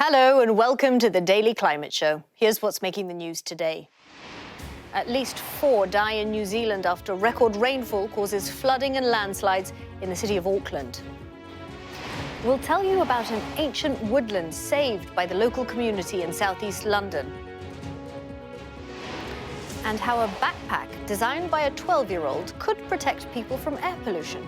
Hello and welcome to the Daily Climate Show. Here's what's making the news today. At least 4 die in New Zealand after record rainfall causes flooding and landslides in the city of Auckland. We'll tell you about an ancient woodland saved by the local community in southeast London. And how a backpack designed by a 12-year-old could protect people from air pollution.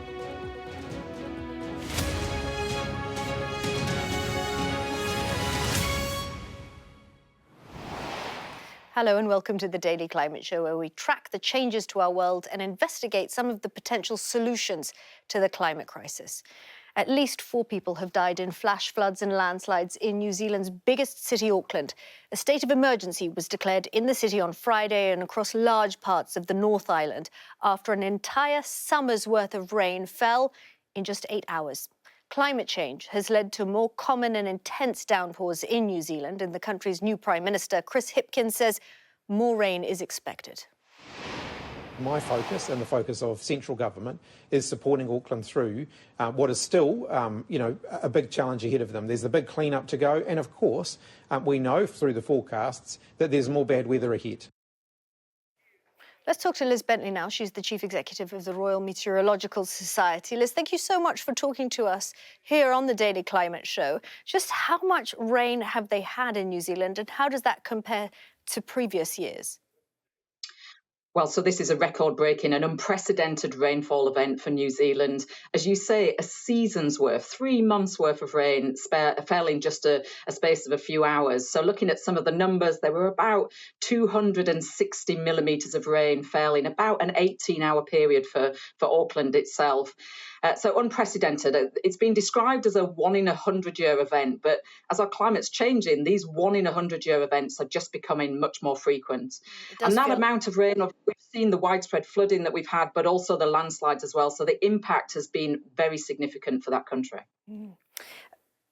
Hello and welcome to the Daily Climate Show, where we track the changes to our world and investigate some of the potential solutions to the climate crisis. At least 4 people have died in flash floods and landslides in New Zealand's biggest city, Auckland. A state of emergency was declared in the city on Friday and across large parts of the North Island after an entire summer's worth of rain fell in just 8 hours. Climate change has led to more common and intense downpours in New Zealand, and the country's new Prime Minister, Chris Hipkins, says more rain is expected. My focus and the focus of central government is supporting Auckland through what is still, a big challenge ahead of them. There's a big clean-up to go, and of course, we know through the forecasts that there's more bad weather ahead. Let's talk to Liz Bentley now. She's the Chief Executive of the Royal Meteorological Society. Liz, thank you so much for talking to us here on the Daily Climate Show. Just how much rain have they had in New Zealand, and how does that compare to previous years? Well, so this is a record-breaking and unprecedented rainfall event for New Zealand. As you say, a season's worth, 3 months' worth of rain fell in just a space of a few hours. So looking at some of the numbers, there were about 260 millimetres of rain fell in about an 18-hour period for Auckland itself. So unprecedented. It's been described as a 1-in-100-year event, but as our climate's changing, these 1-in-100-year events are just becoming much more frequent. And that amount of rain, we've seen the widespread flooding that we've had, but also the landslides as well. So the impact has been very significant for that country.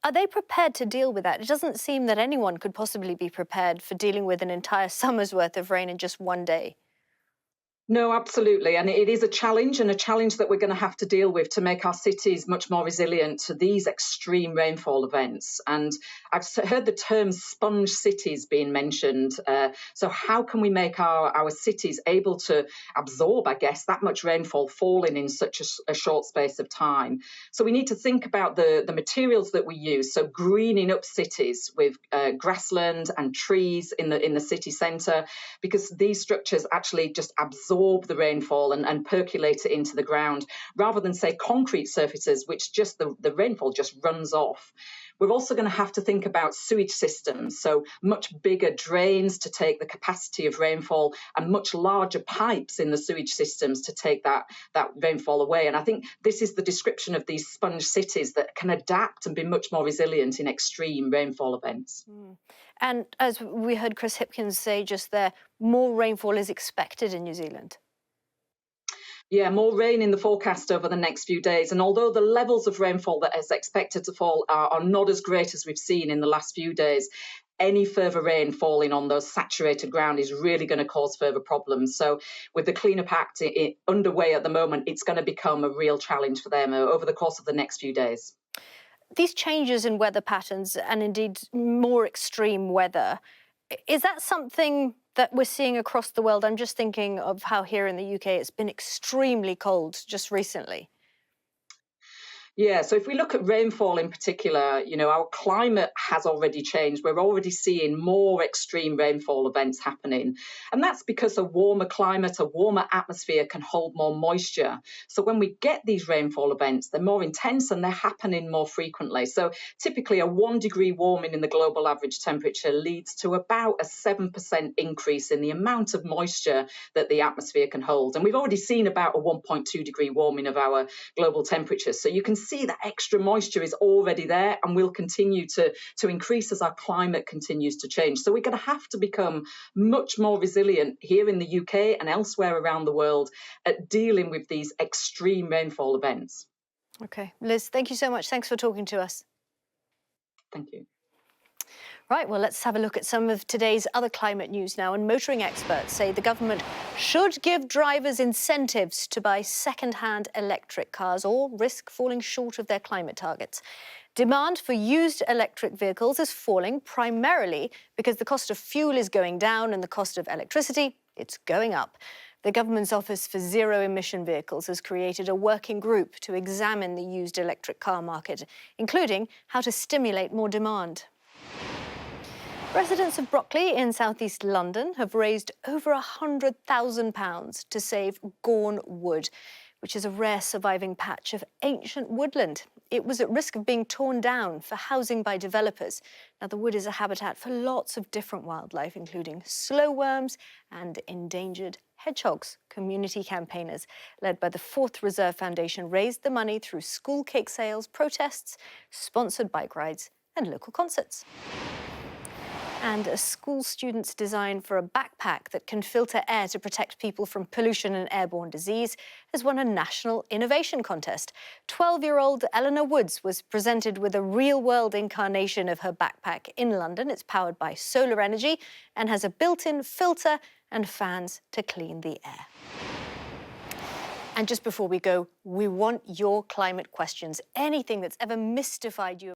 Are they prepared to deal with that? It doesn't seem that anyone could possibly be prepared for dealing with an entire summer's worth of rain in just one day. No, absolutely. And it is a challenge, and a challenge that we're going to have to deal with to make our cities much more resilient to these extreme rainfall events. And I've heard the term sponge cities being mentioned. So how can we make our cities able to absorb, I guess, that much rainfall falling in such a short space of time? So we need to think about the materials that we use. So greening up cities with grassland and trees in the city centre, because these structures actually just absorb the rainfall and percolate it into the ground, rather than, say, concrete surfaces, which just the rainfall just runs off. We're also going to have to think about sewage systems, so much bigger drains to take the capacity of rainfall and much larger pipes in the sewage systems to take that rainfall away. And I think this is the description of these sponge cities that can adapt and be much more resilient in extreme rainfall events. And as we heard Chris Hipkins say just there, more rainfall is expected in New Zealand. Yeah, more rain in the forecast over the next few days. And although the levels of rainfall that is expected to fall are not as great as we've seen in the last few days, any further rain falling on those saturated ground is really going to cause further problems. So with the Clean-up Act underway at the moment, it's going to become a real challenge for them over the course of the next few days. These changes in weather patterns and indeed more extreme weather, is that something that we're seeing across the world? I'm just thinking of how here in the UK it's been extremely cold just recently. Yeah, so if we look at rainfall in particular, our climate has already changed. We're already seeing more extreme rainfall events happening. And that's because a warmer climate, a warmer atmosphere can hold more moisture. So when we get these rainfall events, they're more intense and they're happening more frequently. So typically a 1-degree warming in the global average temperature leads to about a 7% increase in the amount of moisture that the atmosphere can hold. And we've already seen about a 1.2-degree warming of our global temperature. So you can see that extra moisture is already there and will continue to increase as our climate continues to change. So we're going to have to become much more resilient here in the UK and elsewhere around the world at dealing with these extreme rainfall events. OK, Liz, thank you so much. Thanks for talking to us. Thank you. Right, well, let's have a look at some of today's other climate news now. And motoring experts say the government should give drivers incentives to buy second-hand electric cars or risk falling short of their climate targets. Demand for used electric vehicles is falling primarily because the cost of fuel is going down and the cost of electricity, it's going up. The government's Office for Zero Emission Vehicles has created a working group to examine the used electric car market, including how to stimulate more demand. Residents of Brockley in southeast London have raised over £100,000 to save Gorn Wood, which is a rare surviving patch of ancient woodland. It was at risk of being torn down for housing by developers. Now, the wood is a habitat for lots of different wildlife, including slowworms and endangered hedgehogs. Community campaigners, led by the Fourth Reserve Foundation, raised the money through school cake sales, protests, sponsored bike rides and local concerts. And a school student's design for a backpack that can filter air to protect people from pollution and airborne disease has won a national innovation contest. 12-year-old Eleanor Woods was presented with a real-world incarnation of her backpack in London. It's powered by solar energy and has a built-in filter and fans to clean the air. And just before we go, we want your climate questions. Anything that's ever mystified you